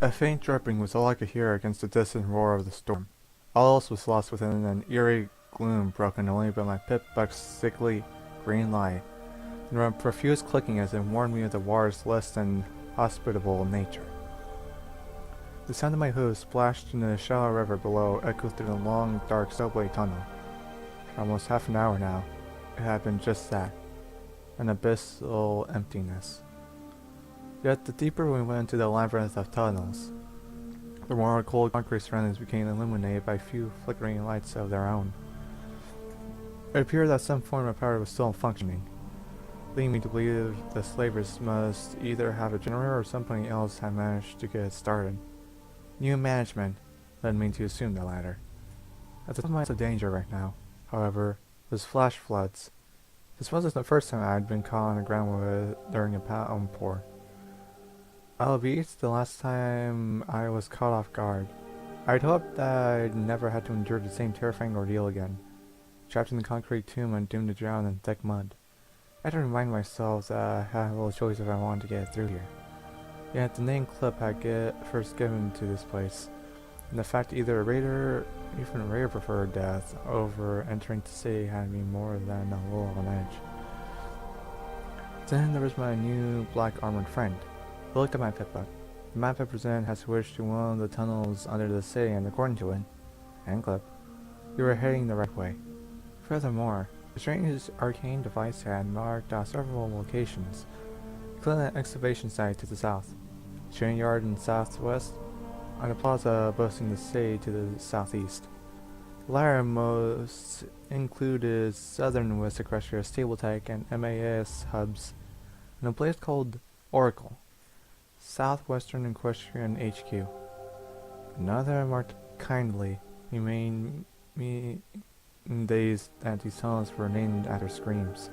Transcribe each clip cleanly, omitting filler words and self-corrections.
A faint dripping was all I could hear against the distant roar of the storm. All else was lost within an eerie gloom broken only by my pip-buck's sickly green light, and a profuse clicking as it warned me of the water's less than hospitable nature. The sound of my hooves splashed in the shallow river below echoed through the long, dark subway tunnel. For almost half an hour now, it had been just that, an abyssal emptiness. Yet the deeper we went into the labyrinth of tunnels, the more cold concrete surroundings became illuminated by few flickering lights of their own. It appeared that some form of power was still functioning, leading me to believe the slavers must either have a generator or somebody else had managed to get it started. New management led me to assume the latter. At the top of danger right now, however, was flash floods. This wasn't the first time I had been caught on the ground during a downpour. Albeit the last time I was caught off guard. I'd hoped that I'd never had to endure the same terrifying ordeal again, trapped in the concrete tomb and doomed to drown in thick mud. I had to remind myself that I had little choice if I wanted to get through here. Yet the name Clip had first given to this place, and the fact that either a raider, even a raider preferred death over entering the city had me more than a little on edge. Then there was my new black armored friend. I looked at my pip-buck. The map I presented had switched to one of the tunnels under the city, and according to it, and Clip, we were heading the right way. Furthermore, the strange arcane device had marked several locations, including an excavation site to the south, a train yard in the southwest, and a plaza boasting the city to the southeast. The latter most included Southern West Equestria Stable Tech and MAS hubs, and a place called Oracle, Southwestern Equestrian HQ. Another marked kindly remained me in days that these tunnels were named after screams.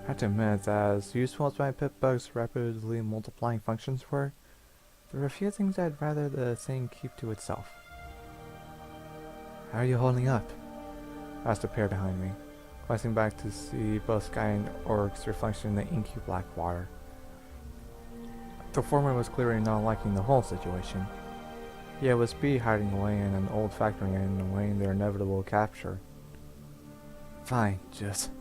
I have to admit that as useful as my pip-bug's rapidly multiplying functions were, there were a few things I'd rather the thing keep to itself. "How are you holding up?" asked a pair behind me, glancing back to see both Sky and Orc's reflection in the inky black water. The former was clearly not liking the whole situation. Yet was B hiding away in an old factory and awaiting their inevitable capture. "Fine, just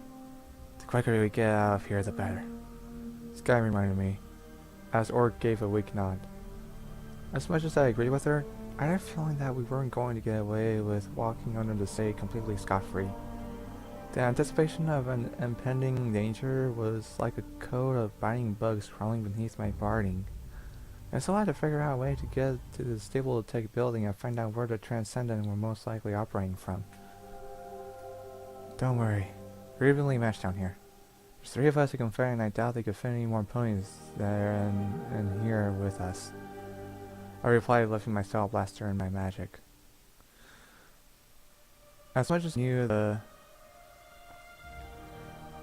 the quicker we get out of here the better," Sky reminded me, as Orc gave a weak nod. As much as I agreed with her, I had a feeling that we weren't going to get away with walking under the sea completely scot-free. The anticipation of an impending danger was like a coat of biting bugs crawling beneath my barding. I still had to figure out a way to get to the Stable Tech building and find out where the Transcendent were most likely operating from. "Don't worry, we're evenly matched down here. There's 3 of us who can fight, and I doubt they could fit any more ponies there in here with us," I replied, lifting my Steel Blaster and my magic. As much as I knew the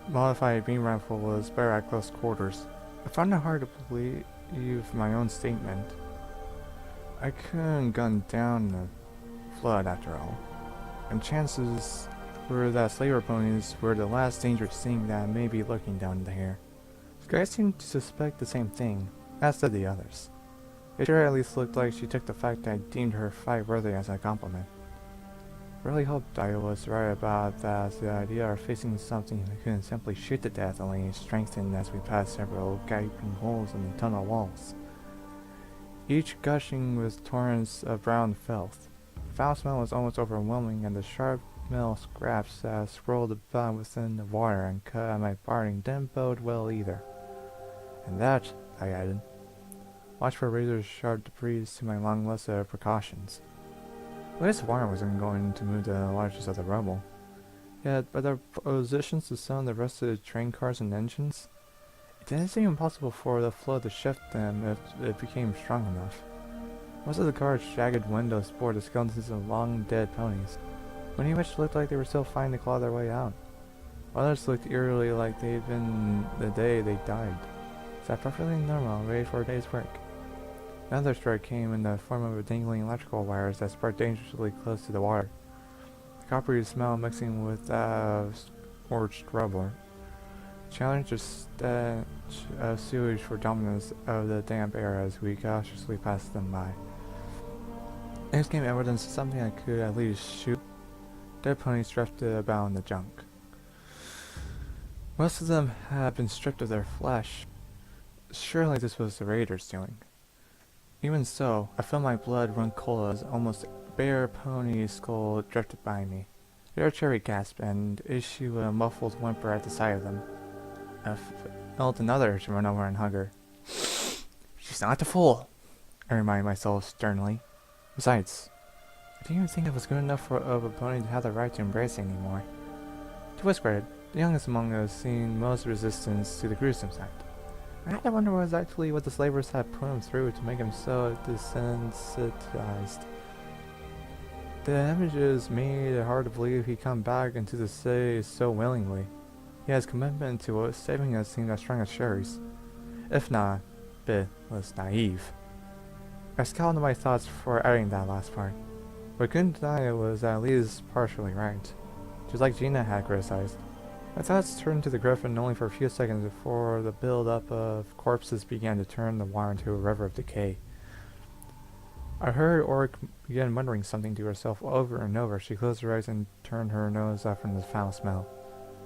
modified beam rifle was better at close quarters, I found it hard to believe my own statement. I couldn't gun down the flood after all, and chances were that slaver ponies were the last dangerous thing that may be lurking down here. Sky seemed to suspect the same thing, as did the others. It sure at least looked like she took the fact that I deemed her fight worthy as a compliment. Really hoped I was right about that. The idea of facing something that couldn't simply shoot to death only strengthened as we passed several gaping holes in the tunnel walls, each gushing with torrents of brown filth. The foul smell was almost overwhelming, and the sharp metal scraps that swirled about within the water and cut at my barding didn't bode well either. And that, I added, watch for razor sharp debris to my long list of precautions. At least water wasn't going to move the largest of the rubble. Yet, by their positions to some of the rest of the train cars and engines, it didn't seem impossible for the flood to shift them if it became strong enough. Most of the cars' jagged windows bore the skeletons of long dead ponies, many of which looked like they were still fighting to claw their way out. Others looked eerily like they'd been the day they died, sat perfectly normal, ready for a day's work. Another strike came in the form of dangling electrical wires that sparked dangerously close to the water, the coppery smell mixing with scorched rubber. challenged the stench of sewage for dominance of the damp air as we cautiously passed them by. Next came evidence of something I could at least shoot. Dead ponies drifted about in the junk. Most of them had been stripped of their flesh. Surely this was the raiders' doing. Even so, I felt my blood run cold as almost bare pony skull drifted by me. Their cherry gasped and issued a muffled whimper at the sight of them. I felt another to run over and hug her. She's not a fool, I reminded myself sternly. Besides, I didn't even think it was good enough of a pony to have the right to embrace anymore. To his credit, the youngest among us seen most resistance to the gruesome sight. I had to wonder what was actually what the slavers had put him through to make him so desensitized. The images made it hard to believe he'd come back into the city so willingly. Yet his commitment to saving us seemed as strong as Sherry's. If not, bit was naive. I scowled at my thoughts for adding that last part, but I couldn't deny it was at least partially right. Just like Gina had criticized. My thoughts turned to the griffin only for a few seconds before the build-up of corpses began to turn the water into a river of decay. I heard Orc begin muttering something to herself over and over. She closed her eyes and turned her nose up from the foul smell.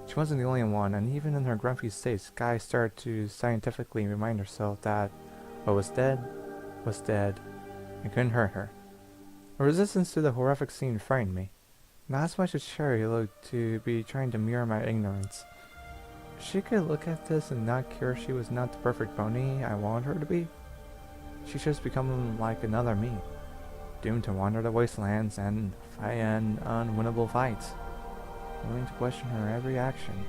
She wasn't the only one, and even in her grumpy state, Sky started to scientifically remind herself that what was dead, and couldn't hurt her. Her resistance to the horrific scene frightened me. Not as much as Sherry looked to be trying to mirror my ignorance. She could look at this and not care she was not the perfect pony I wanted her to be. She just become like another me, doomed to wander the wastelands and fight an unwinnable fight, willing to question her every action.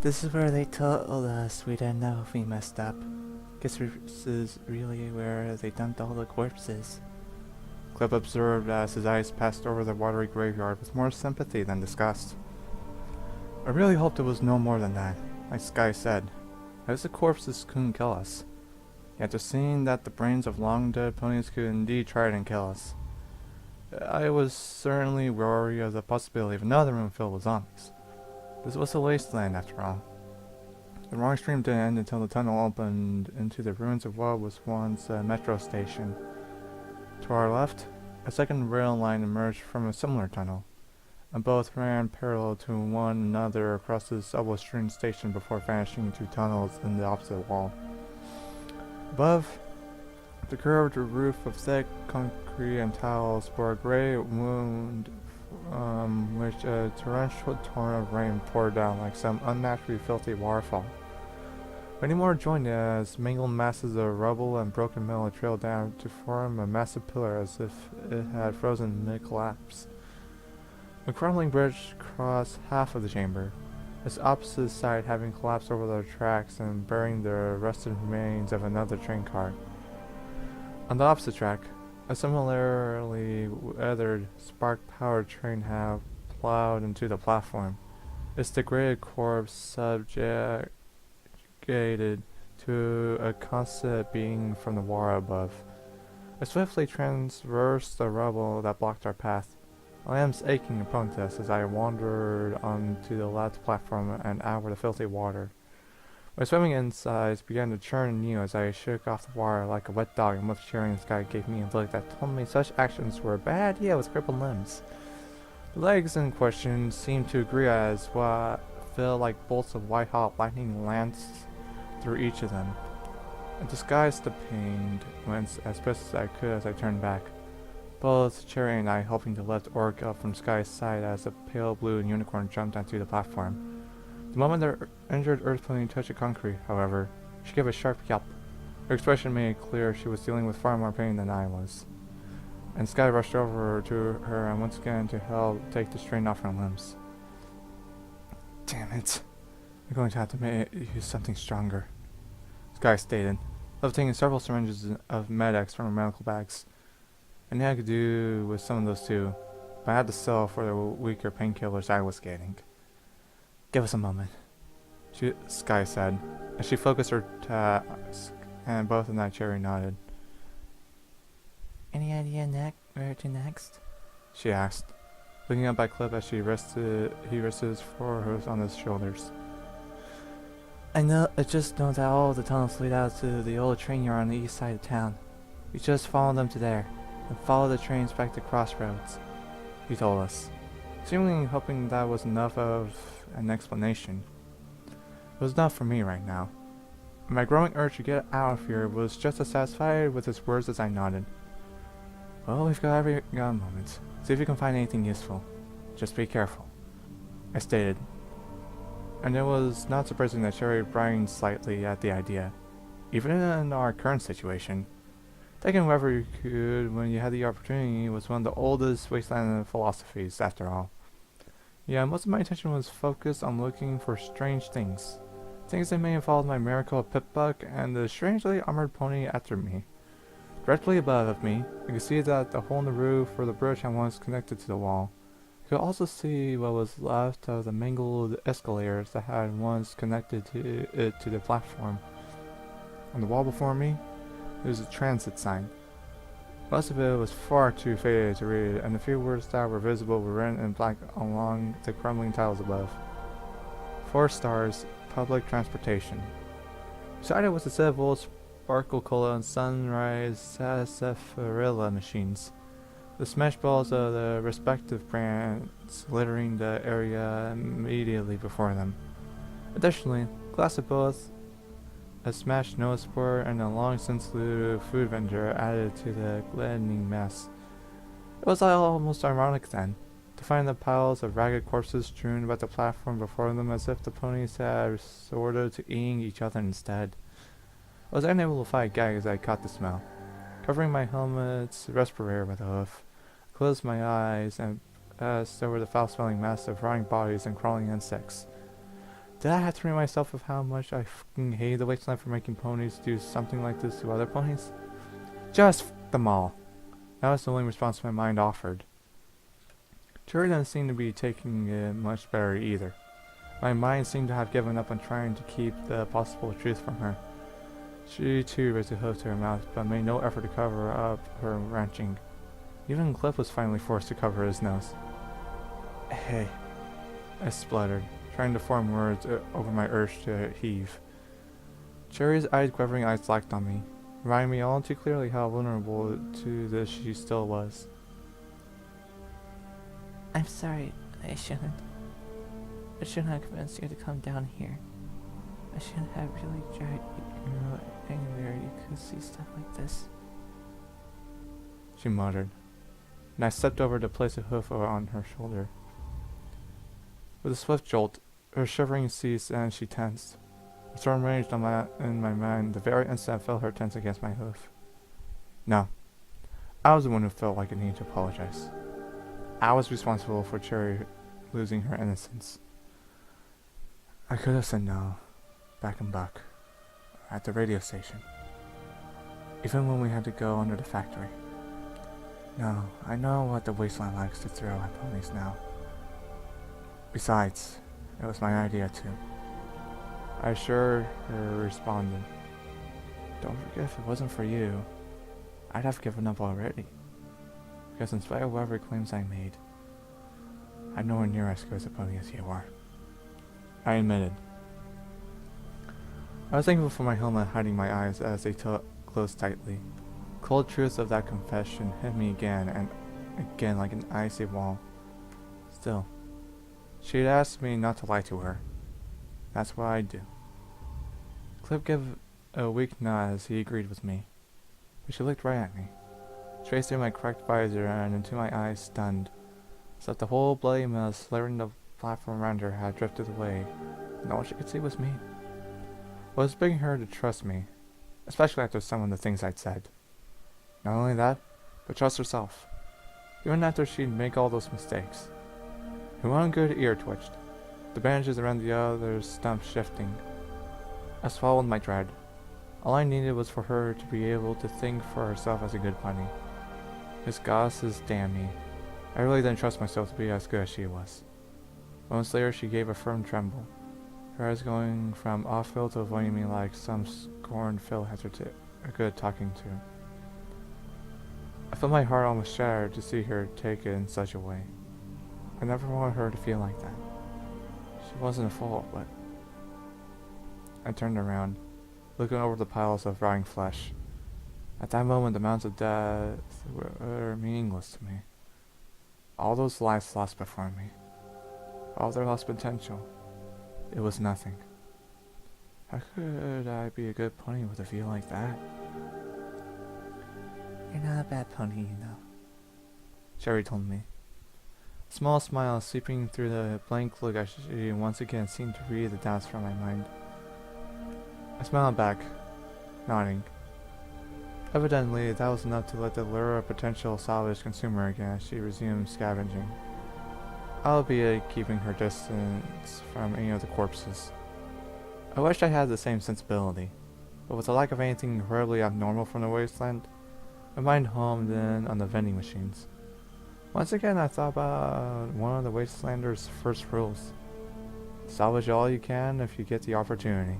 This is where they told us we didn't know if we messed up. Guess this is really where they dumped all the corpses. Clip observed as his eyes passed over the watery graveyard with more sympathy than disgust. I really hoped it was no more than that, like Sky said. As the corpses couldn't kill us. Yet to seeing that the brains of long-dead ponies could indeed try and kill us. I was certainly wary of the possibility of another room filled with zombies. This was a wasteland after all. The wrong stream didn't end until the tunnel opened into the ruins of what was once a metro station. To our left, a second rail line emerged from a similar tunnel, and both ran parallel to one another across the subway station before vanishing into tunnels in the opposite wall. Above, the curved roof of thick concrete and tiles bore a gray wound which a torrential torrent of rain poured down like some unnaturally filthy waterfall. Many more joined as mangled masses of rubble and broken metal trailed down to form a massive pillar as if it had frozen mid-collapse. A crumbling bridge crossed half of the chamber, its opposite side having collapsed over the tracks and burying the rusted remains of another train car. On the opposite track, a similarly weathered spark-powered train had plowed into the platform, its degraded corpse subjugated to a constant being from the water above. I swiftly traversed the rubble that blocked our path, my limbs aching in protest as I wandered onto the last platform and out of the filthy water. My swimming insides began to churn anew as I shook off the water like a wet dog, and most cheering Sky gave me a look that told me such actions were a bad idea with crippled limbs. The legs in question seemed to agree as what felt like bolts of white-hot lightning lanced through each of them. I disguised the pain wince as best as I could as I turned back, both Cherry and I helping to lift Orc up from Sky's side as a pale blue unicorn jumped onto the platform. The moment the injured earth pony touched the concrete, however, she gave a sharp yelp. Her expression made it clear she was dealing with far more pain than I was. And Sky rushed over to her and once again to help take the strain off her limbs. Damn it. I'm going to have to use something stronger, Sky stated, lifting several syringes of Med-X from her medical bags. I knew I could do with some of those too, but I had to sell for the weaker painkillers I was getting. Give us a moment, Sky said, as she focused her task, and both of Cherry nodded. Any idea where to next? She asked. looking up at Clip as he rested his forehead on his shoulders. I just know that all the tunnels lead out to the old train yard on the east side of town. We just follow them to there, and follow the trains back to Crossroads, he told us, seemingly hoping that was enough of an explanation. It was enough for me right now. My growing urge to get out of here was just as satisfied with his words as I nodded. Well, we've got a moment. See if you can find anything useful. Just be careful, I stated. And it was not surprising that Sherry brightened slightly at the idea. Even in our current situation, taking whoever you could when you had the opportunity was one of the oldest wasteland philosophies, after all. Yeah, most of my attention was focused on looking for strange things. Things that may involve my miracle of Pip-Buck and the strangely armored pony after me. Directly above me, I could see that the hole in the roof where the bridge had once connected to the wall. I could also see what was left of the mangled escalators that had once connected it to the platform. On the wall before me, there was a transit sign. Most of it was far too faded to read, and the few words that were visible were written in black along the crumbling tiles above. 4 stars, public transportation. Beside it was a set of old Sparkle Cola and Sunrise Sarsaparilla machines, the smash balls of the respective brands littering the area immediately before them. Additionally, glass of both a smashed nose board and a long since looted food vendor added to the glistening mess. It was almost ironic then, to find the piles of ragged corpses strewn about the platform before them as if the ponies had resorted to eating each other instead. I was unable to fight a gag as I caught the smell. Covering my helmet's respirator with a hoof, I closed my eyes and passed over the foul-smelling mess of rotting bodies and crawling insects. Did I have to remind myself of how much I fucking hated the wasteland for making ponies do something like this to other ponies? Just f them all. That was the only response my mind offered. Cherry didn't seem to be taking it much better either. My mind seemed to have given up on trying to keep the possible truth from her. She too raised a hoof to her mouth, but made no effort to cover up her wrenching. Even Cliff was finally forced to cover his nose. Hey, I spluttered, trying to form words over my urge to heave. Cherry's quivering eyes locked on me, reminding me all too clearly how vulnerable to this she still was. I'm sorry, I shouldn't have convinced you to come down here. I shouldn't have really dragged you anywhere you could see stuff like this. She muttered, and I stepped over to place a hoof on her shoulder. With a swift jolt, her shivering ceased and she tensed. A storm raged in my mind the very instant I felt her tense against my hoof. No, I was the one who felt like I needed to apologize. I was responsible for Cherry losing her innocence. I could have said no, back in Buck, at the radio station, even when we had to go under the factory. No, I know what the wasteland likes to throw at ponies now. Besides, it was my idea too. I assured her, responding, Don't forget, if it wasn't for you, I'd have given up already. Because in spite of whatever claims I made, I'm nowhere near as good as a pony as you are. I admitted. I was thankful for my helmet hiding my eyes as they closed tightly. Cold truth of that confession hit me again and again like an icy wall. Still, she had asked me not to lie to her. That's what I'd do. Cliff gave a weak nod as he agreed with me, but she looked right at me, straight through my cracked visor and into my eyes, stunned, so that the whole bloody mess littering the platform around her had drifted away, and all she could see was me. I was begging her to trust me, especially after some of the things I'd said. Not only that, but trust herself, even after she'd make all those mistakes. Her one good ear twitched, the bandages around the other stump shifting. I swallowed my dread. All I needed was for her to be able to think for herself as a good pony. His goddesses damn me. I really didn't trust myself to be as good as she was. Moments later she gave a firm tremble, her eyes going from off-field to avoiding me like some scorned Phil had her a good talking to. I felt my heart almost shattered to see her take it in such a way. I never wanted her to feel like that. She wasn't a fault, but... I turned around, looking over the piles of rotting flesh. At that moment, the mounds of death were meaningless to me. All those lives lost before me. All their lost potential. It was nothing. How could I be a good pony with a feel like that? You're not a bad pony, you know. Cherry told me. A small smile sweeping through the blank look as she once again seemed to read the doubts from my mind. I smiled back, nodding. Evidently, that was enough to let the lure a potential salvage consumer again as she resumed scavenging, albeit keeping her distance from any of the corpses. I wished I had the same sensibility, but with the lack of anything incredibly abnormal from the wasteland, my mind homed in on the vending machines. Once again, I thought about one of the wastelanders' first rules. Salvage all you can if you get the opportunity.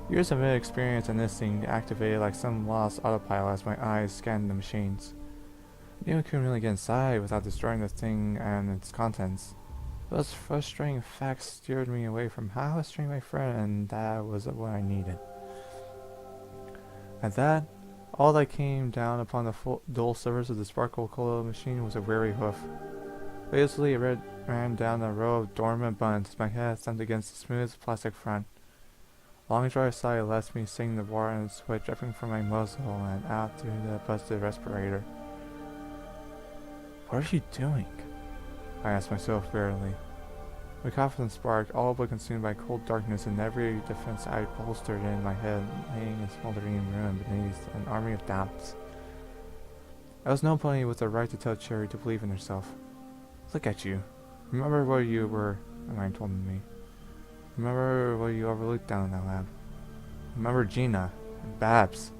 Years of experience and instinct activated like some lost autopilot as my eyes scanned the machines. I knew I couldn't really get inside without destroying the thing and its contents. Those frustrating facts steered me away from how I was treating my friend, and that was what I needed. At that, all that came down upon the dull surface of the sparkle cola machine was a weary hoof. Lazily it ran down a row of dormant buttons as my head thumped against the smooth plastic front. Long dry sigh left me seeing the water and sweat dripping from my muzzle and out through the busted respirator. What are you doing? I asked myself wearily. My confidence sparked, all but consumed by cold darkness, and every defense I bolstered in my head, laying a smoldering ruin beneath an army of doubts. I was no pony with the right to tell Cherry to believe in herself. Look at you. Remember where you were, my mind told me. Remember what you overlooked down in that lab. Remember Gina and Babs.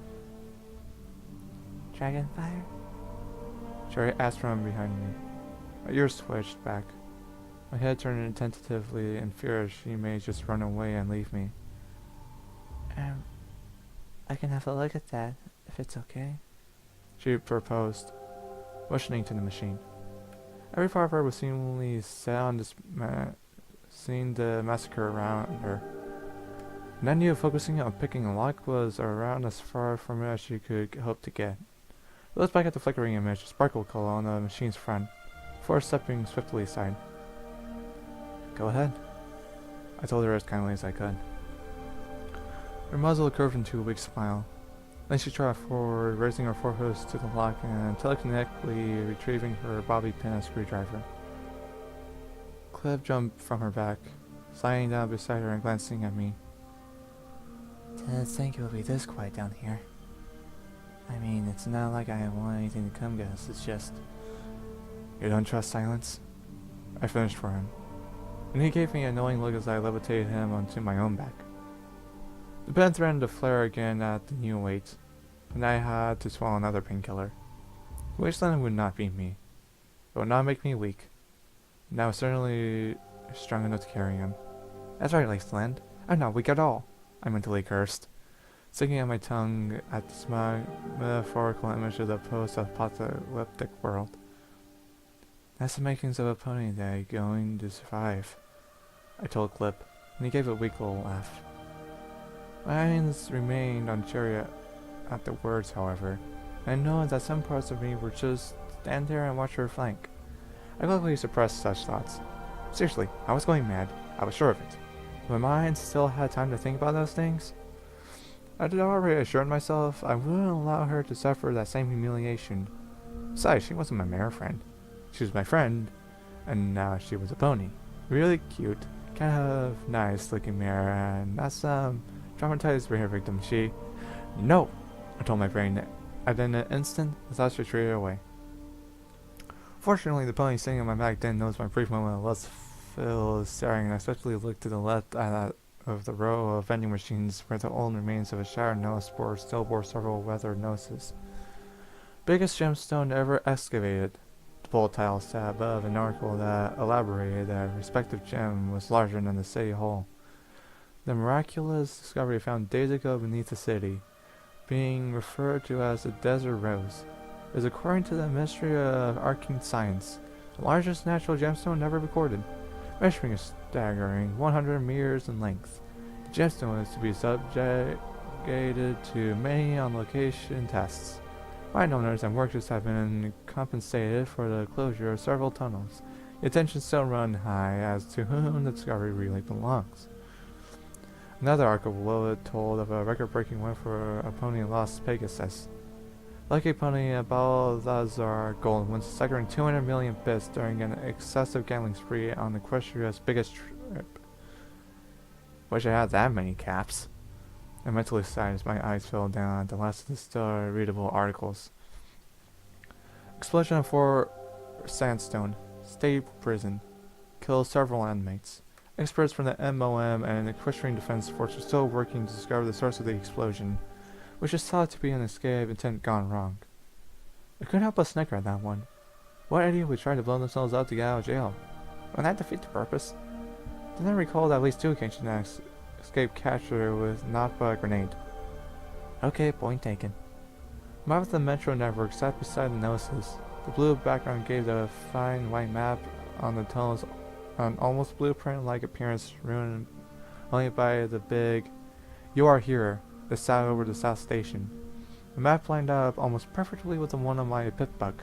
Dragonfire? Cherry asked from behind me. My ears switched back. My head turned tentatively in fear she may just run away and leave me. I can have a look at that, if it's okay. She proposed, motioning to the machine. Every part of her was seemingly set on seeing the massacre around her. And I knew focusing on picking a lock was around as far from it as she could hope to get. I looked back at the flickering image of sparkle color on the machine's front, before stepping swiftly aside. Go ahead, I told her as kindly as I could. Her muzzle curved into a weak smile. Then she trotted forward, raising her forehooves to the lock and telekinetically retrieving her bobby pin and screwdriver. Cliff jumped from her back, sliding down beside her and glancing at me. Didn't think it would be this quiet down here. I mean, it's not like I want anything to come get us, it's just... You don't trust silence? I finished for him, and he gave me a knowing look as I levitated him onto my own back. The pen threatened to flare again at the new weight, and I had to swallow another painkiller. Wasteland would not beat me. It would not make me weak. And I was certainly strong enough to carry him. That's right, Wasteland. I'm not weak at all, I mentally cursed, sticking out my tongue at the smug, metaphorical image of the post-apocalyptic world. That's the makings of a pony that ain't going to survive, I told Clip, and he gave a weak little laugh. My eyes remained on Cherry at the words, however, and I know that some parts of me were just stand there and watch her flank. I quickly suppressed such thoughts. Seriously, I was going mad. I was sure of it. My mind still had time to think about those things. I had already assured myself I wouldn't allow her to suffer that same humiliation. Besides, she wasn't my mare friend. She was my friend, and now she was a pony. Really cute, kind of nice looking mare, and not some traumatized rare victim. No! I told my brain, and in an instant, the thoughts retreated away. Fortunately, the pony sitting on my back didn't notice my brief moment of lustful staring, and I especially looked to the left of the row of vending machines where the old remains of a shattered nose spore still bore several weathered noses. Biggest gemstone ever excavated. The volatile sat above an article that elaborated that a respective gem was larger than the city hall. The miraculous discovery found days ago beneath the city, being referred to as the Desert Rose, is according to the mystery of arcane science, the largest natural gemstone never recorded, measuring a staggering 100 meters in length. The gemstone is to be subjected to many on-location tests. Mine owners and workers have been compensated for the closure of several tunnels. The attention still run high as to whom the discovery really belongs. Another article below it told of a record-breaking win for a pony in Las Pegasus. Lucky pony Balthazar Gold wins a staggering 200 million bits during an excessive gambling spree on Equestria's biggest trip. Wish I had that many caps. I mentally sighed as my eyes fell down at the last of the still readable articles. Explosion of Fort Sandstone. State prison. Kills several inmates. Experts from the MOM and Equestrian Defense Force are still working to discover the source of the explosion, which is thought to be an escape attempt gone wrong. I couldn't help but snicker at that one. What idiot would try to blow themselves up to get out of jail? Wouldn't that defeat the purpose? Then I recalled at least 2 occasions escape capture with not but a grenade. Okay, point taken. The map of the Metro network sat beside the notices. The blue background gave the fine white map on the tunnels an almost blueprint-like appearance, ruined only by the big "You are here" that sat over the south station. The map lined up almost perfectly with the one on my pit bug.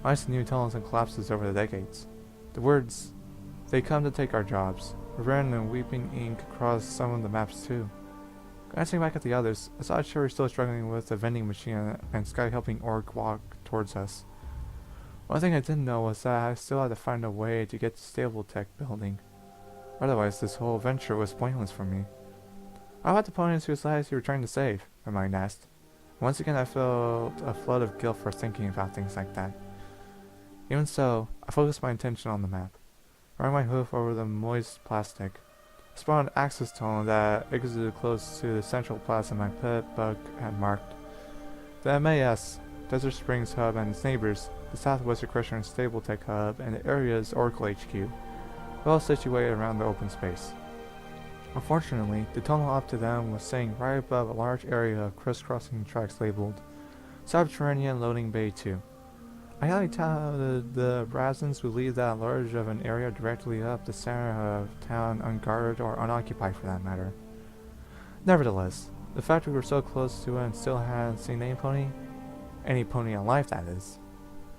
Minus the new tunnels and collapses over the decades. The words, "They come to take our jobs," were written in weeping ink across some of the maps too. Glancing back at the others, I saw Cherry still struggling with the vending machine and Sky helping Orc walk towards us. One thing I didn't know was that I still had to find a way to get to Stable Tech building. Otherwise, this whole venture was pointless for me. How about the ponies whose lives you were trying to save? My mind asked. Once again, I felt a flood of guilt for thinking about things like that. Even so, I focused my attention on the map. Running my hoof over the moist plastic, I spotted an access tunnel that exited close to the central plaza my pet bug had marked. The MAS, Desert Springs Hub, and its neighbors, the Southwest Equestrian Stable Tech Hub, and the area's Oracle HQ, well situated around the open space. Unfortunately, the tunnel up to them was sitting right above a large area of crisscrossing tracks labeled Subterranean Loading Bay 2. I highly doubted the Razans would leave that large of an area directly up the center of town unguarded or unoccupied for that matter. Nevertheless, the fact we were so close to it and still hadn't seen any pony alive that is,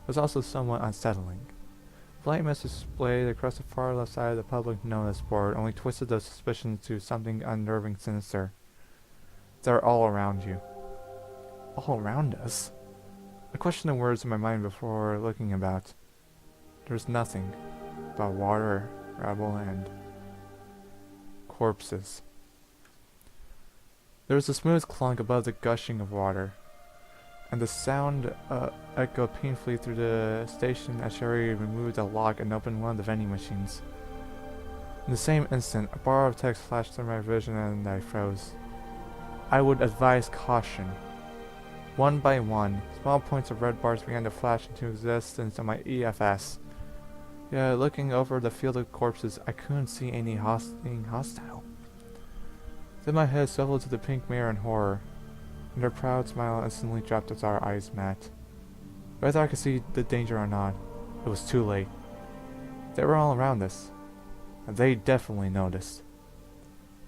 was also somewhat unsettling. The light message displayed across the far left side of the public notice board only twisted those suspicions to something unnerving sinister. They're all around you. All around us? I questioned the words in my mind before looking about. There was nothing but water, rubble, and corpses. There was a smooth clunk above the gushing of water, and the sound echoed painfully through the station as Sherry removed the lock and opened one of the vending machines. In the same instant, a bar of text flashed through my vision and I froze. I would advise caution. One by one, small points of red bars began to flash into existence on my EFS. Yet, looking over the field of corpses, I couldn't see any hostile. Then my head swiveled to the pink mirror in horror, and her proud smile instantly dropped as our eyes met. Whether I could see the danger or not, it was too late. They were all around us, and they definitely noticed.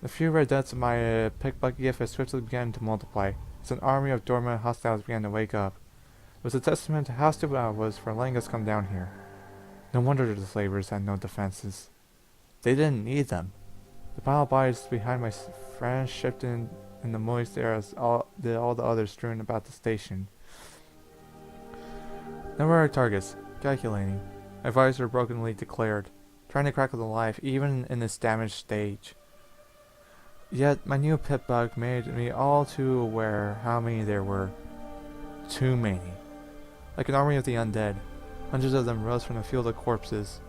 The few red dots in my pickbucket EFS swiftly began to multiply, as an army of dormant hostiles began to wake up. It was a testament to how stupid I was for letting us come down here. No wonder the slavers had no defenses. They didn't need them. The pile of bodies behind my friends shifted in the moist air as all the others strewn about the station. Now were our targets, calculating. My visor brokenly declared, trying to crackle the life even in this damaged stage. Yet my new pit bug made me all too aware how many there were. Too many. Like an army of the undead, hundreds of them rose from the field of corpses.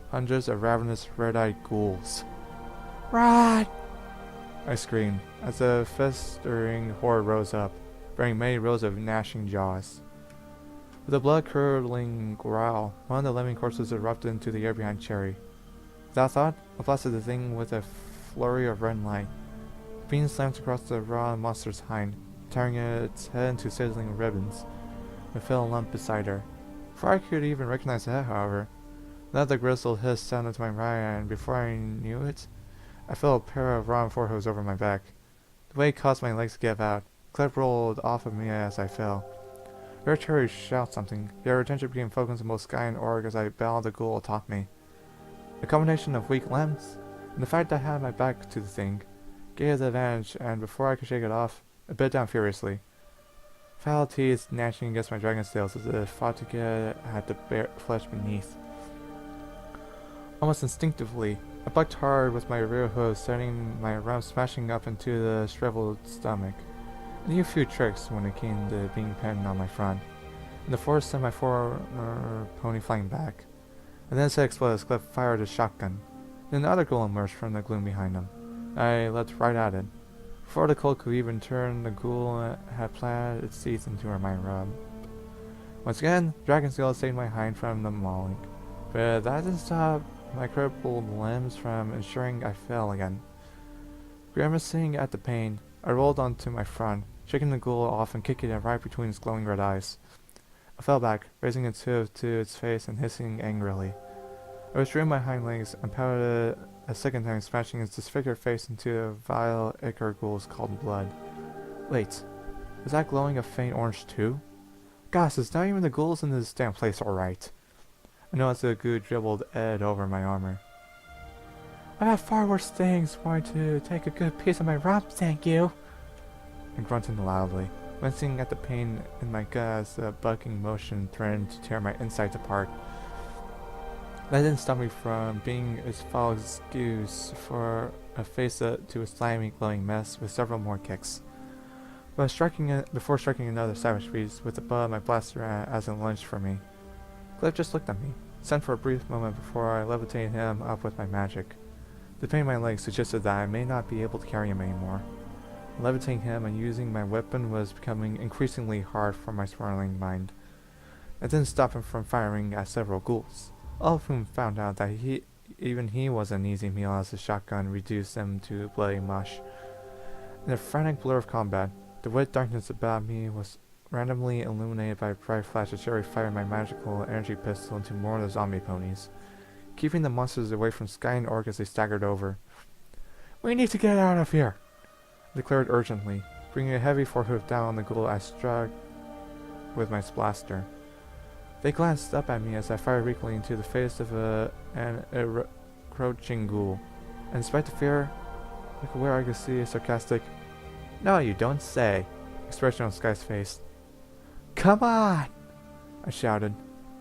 Hundreds of ravenous red-eyed ghouls. Run! I screamed, as the festering horde rose up, bearing many rows of gnashing jaws. With a blood-curdling growl, one of the living corpses erupted into the air behind Cherry. Without thought, I blasted the thing with a flurry of red light. The beam slammed across the raw monster's hind, tearing its head into sizzling ribbons. It fell limp beside her, Before I could even recognize the head, however, another gristled hiss sounded to my right, and before I knew it, I felt a pair of raw forehooves over my back. The weight caused my legs to give out. Clip rolled off of me as I fell. I heard Cherry shout something, yet her attention became focused on both Sky and Org as I battled the ghoul atop me. A combination of weak limbs, and the fact that I had my back to the thing, gave it the advantage, and before I could shake it off, it bit down furiously. Foul teeth gnashing against my dragon's tails as it fought to get at the bare flesh beneath. Almost instinctively, I bucked hard with my rear hooves, sending my rump smashing up into the shriveled stomach. I knew a few tricks when it came to being pinned on my front, and the force sent my former pony flying back. And then said exploded as Cliff fired his shotgun. Then another ghoul emerged from the gloom behind him. I leapt right at it. Before the colt could even turn, the ghoul had planted its teeth into my rump. Once again, Dragon's Gale saved my hind from the mauling, but that didn't stop my crippled limbs from ensuring I fell again. Grimacing at the pain, I rolled onto my front, shaking the ghoul off and kicking it right between its glowing red eyes. I fell back, raising its hoof to its face and hissing angrily. I withdrew my hind legs and pounded it a second time, smashing its disfigured face into a vile ichor ghoul's called blood. Wait, is that glowing a faint orange too? Gosh, it's not even the ghouls in this damn place alright. I noticed the goo dribbled Ed over my armor. I've had far worse things wanting to take a good piece of my rump, thank you. I grunted loudly, wincing at the pain in my gut as the bucking motion threatened to tear my insides apart. That didn't stop me from being as foul excuse for a face to a slimy, glowing mess with several more kicks. Before striking another savage beast with the butt of my blaster as it lunged for me. Cliff just looked at me, stunned for a brief moment before I levitated him up with my magic. The pain in my legs suggested that I may not be able to carry him anymore. Levitating him and using my weapon was becoming increasingly hard for my swirling mind. I didn't stop him from firing at several ghouls, all of whom found out that even he was an easy meal as the shotgun reduced them to bloody mush. In a frantic blur of combat, the wet darkness about me was randomly illuminated by a bright flash as Sherry fired my magical energy pistol into more of the zombie ponies, keeping the monsters away from Sky and Orc as they staggered over. "We need to get out of here!" I declared urgently, bringing a heavy forehoof down on the ghoul I struck with my blaster. They glanced up at me as I fired weakly into the face of an encroaching ghoul, and despite the fear, where I could see a sarcastic, "No, you don't say," expression on Sky's face. "Come on!" I shouted,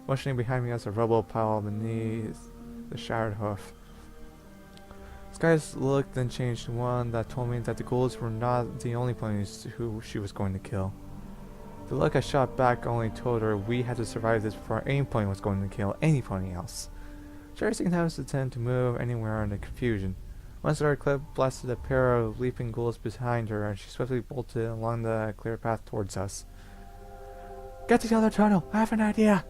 motioning behind me as a rubble piled beneath the shattered hoof. Sky's look then changed to one that told me that the ghouls were not the only ponies who she was going to kill. The look I shot back only told her we had to survive this before any pony was going to kill any pony else. Sherry seemed hesitant to move anywhere in the confusion. Once her clip blasted a pair of leaping ghouls behind her, and she swiftly bolted along the clear path towards us. "Get to the other tunnel! I have an idea!"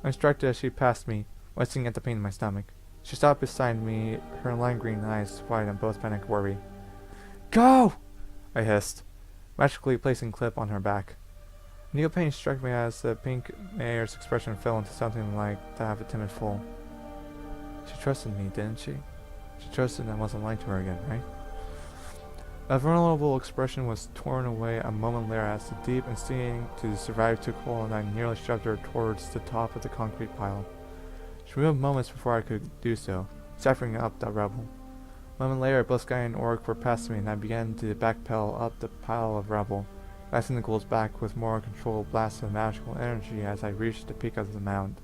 I instructed as she passed me, wincing at the pain in my stomach. She stopped beside me, her lime green eyes wide in both panic worry. "Go!" I hissed, magically placing Clip on her back. New pain struck me as the pink mayor's expression fell into something like that of a timid fool. She trusted me, didn't she? She trusted I wasn't lying to her again, right? A vulnerable expression was torn away a moment later as the deep instinct to survive took hold and I nearly shoved her towards the top of the concrete pile. She moved moments before I could do so, ciphering up that rubble. A moment later, both Sky and Orc were past me and I began to backpedal up the pile of rubble, blasting the ghouls back with more controlled blasts of magical energy as I reached the peak of the mound.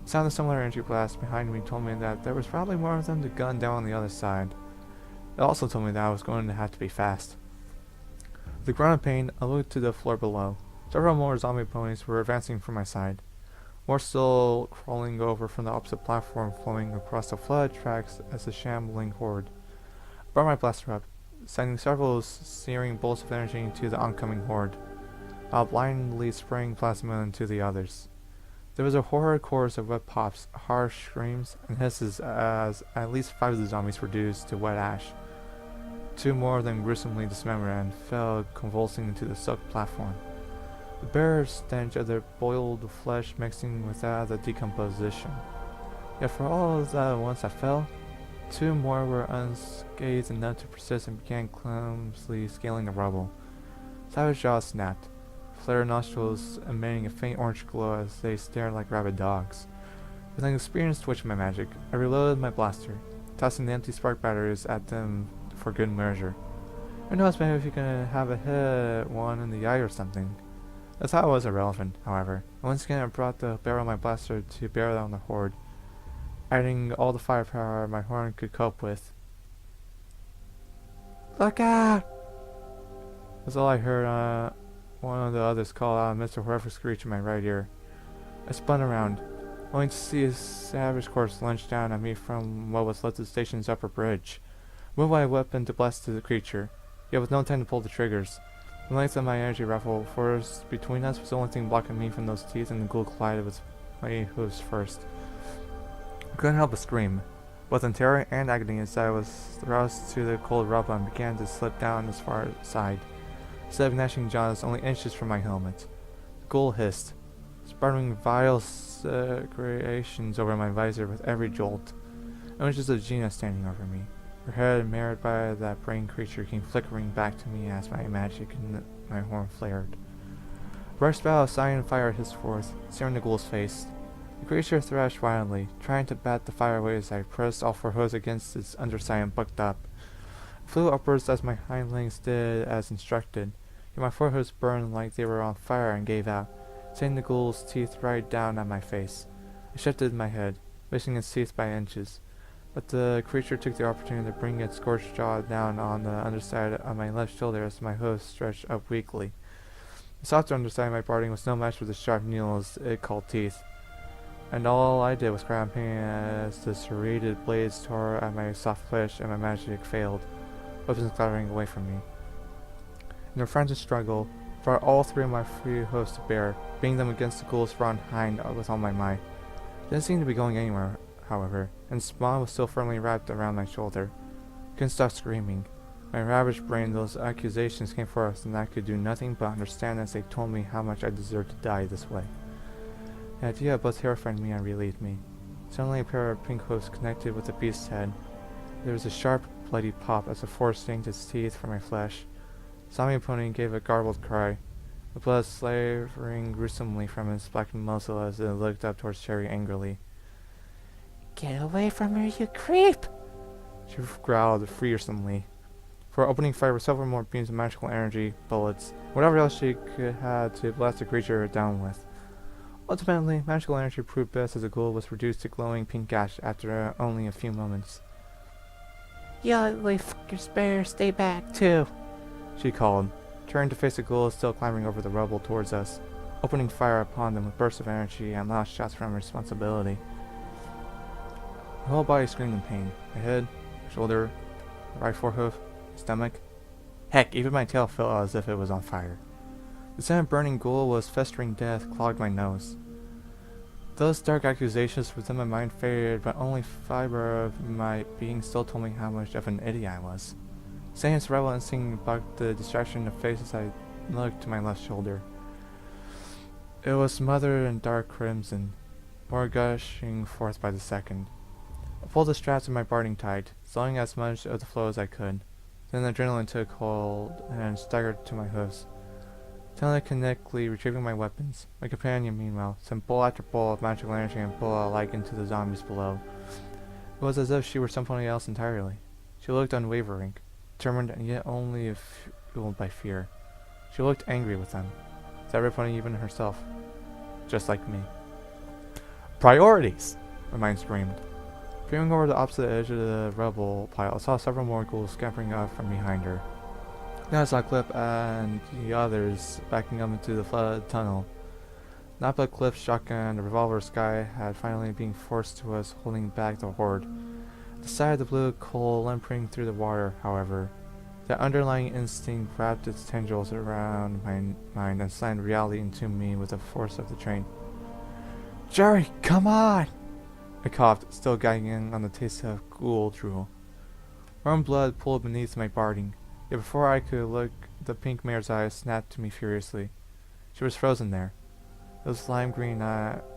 The sound of similar energy blasts behind me told me that there was probably more of them to gun down on the other side. It also told me that I was going to have to be fast. With a grunt of pain, I looked to the floor below. Several more zombie ponies were advancing from my side. More still crawling over from the opposite platform, flowing across the flood tracks as a shambling horde. I brought my blaster up, sending several searing bolts of energy into the oncoming horde, while blindly spraying plasma into the others. There was a horrid chorus of wet pops, harsh screams, and hisses as at least 5 of the zombies reduced to wet ash. 2 more of them gruesomely dismembered and fell convulsing into the soaked platform. the bitter stench of their boiled flesh mixing with that of the decomposition. Yet for all of that once I fell, two more were unscathed enough to persist and began clumsily scaling the rubble. Savage jaws snapped, flared nostrils emitting a faint orange glow as they stared like rabid dogs. With an experienced twitch of my magic, I reloaded my blaster, tossing the empty spark batteries at them for good measure. Who knows, maybe if you can have a hit one in the eye or something. The thought was irrelevant, however, and once again I brought the barrel of my blaster to bear on the horde, adding all the firepower my horn could cope with. "Look out!" was all I heard one of the others call out amidst a horrific screech in my right ear. I spun around, only to see a savage corpse lunge down at me from what was left of the station's upper bridge. I moved my weapon to blast the creature, yet with no time to pull the triggers. The length of my energy rifle force between us was the only thing blocking me from those teeth, and the ghoul collided with my hooves first. I couldn't help but scream, both in terror and agony, as I was roused to the cold rubble and began to slip down as far side, instead of gnashing jaws only inches from my helmet. The ghoul hissed, spouting vile secretions over my visor with every jolt. It was just Gina standing over me. Her head, mirrored by that brain creature, came flickering back to me as my magic and my horn flared. A bright spout of cyan fire hissed forth, searing the ghoul's face. The creature thrashed wildly, trying to bat the fire away as I pressed all four hooves against its underside and bucked up. I flew upwards as my hind legs did as instructed, yet my forehooves burned like they were on fire and gave out, sending the ghoul's teeth right down at my face. I shifted my head, missing its teeth by inches, but the creature took the opportunity to bring its scorched jaw down on the underside of my left shoulder as my hooves stretched up weakly. The softer underside of my barding was no match for the sharp needles it called teeth, and all I did was cry in pain as the serrated blades tore at my soft flesh and my magic failed, weapons clattering away from me. In a frantic struggle, I brought all three of my free hooves to bear, beating them against the ghoul's front hind with all my might. It didn't seem to be going anywhere, however, and Spawn was still firmly wrapped around my shoulder. I couldn't stop screaming. My ravaged brain, those accusations came forth, and I could do nothing but understand as they told me how much I deserved to die this way. The idea both terrified me and relieved me. Suddenly a pair of pink hooves connected with the beast's head. There was a sharp, bloody pop as the force yanked its teeth from my flesh. The zombie pony gave a garbled cry, the blood slavering gruesomely from its blackened muzzle as it looked up towards Cherry angrily. "Get away from her, you creep!" She growled fearsomely. For opening fire with several more beams of magical energy, bullets, whatever else she could have to blast the creature down with. Ultimately, magical energy proved best as the ghoul was reduced to glowing pink ash after only a few moments. "You ugly fuckers better stay back too," she called, turning to face the ghoul still climbing over the rubble towards us, opening fire upon them with bursts of energy and loud shots from responsibility. My whole body screamed in pain. My head, shoulder, right forehoof, stomach. Heck, even my tail felt as if it was on fire. The scent of burning ghoul was festering death clogged my nose. Those dark accusations within my mind faded, but only fiber of my being still told me how much of an idiot I was. Satan's rebel instinct blocked the distraction of face as I looked to my left shoulder. It was smothered in dark crimson, more gushing forth by the second. I pulled the straps of my barding tight, slowing as much of the flow as I could. Then adrenaline took hold and staggered to my hoofs. Telekinetically retrieving my weapons, my companion, meanwhile, sent bolt after bolt of magical energy and bullet alike into the zombies below. It was as if she were somebody else entirely. She looked unwavering, determined and yet only fueled by fear. She looked angry with them, terrifying even herself, just like me. Priorities! My mind screamed. Peering over the opposite edge of the rubble pile, I saw several more ghouls scampering up from behind her. Then I saw Clip and the others backing up into the flooded tunnel. Not but Clip's shotgun and the revolver Sky had finally been forced to us, holding back the horde. At the sight of the blue coal limping through the water, however, that underlying instinct wrapped its tendrils around my mind and slammed reality into me with the force of the train. "Jerry, come on!" I coughed, still gagging on the taste of ghoul drool. Warm blood pooled beneath my barding, yet before I could look, the pink mare's eyes snapped to me furiously. She was frozen there. Those lime green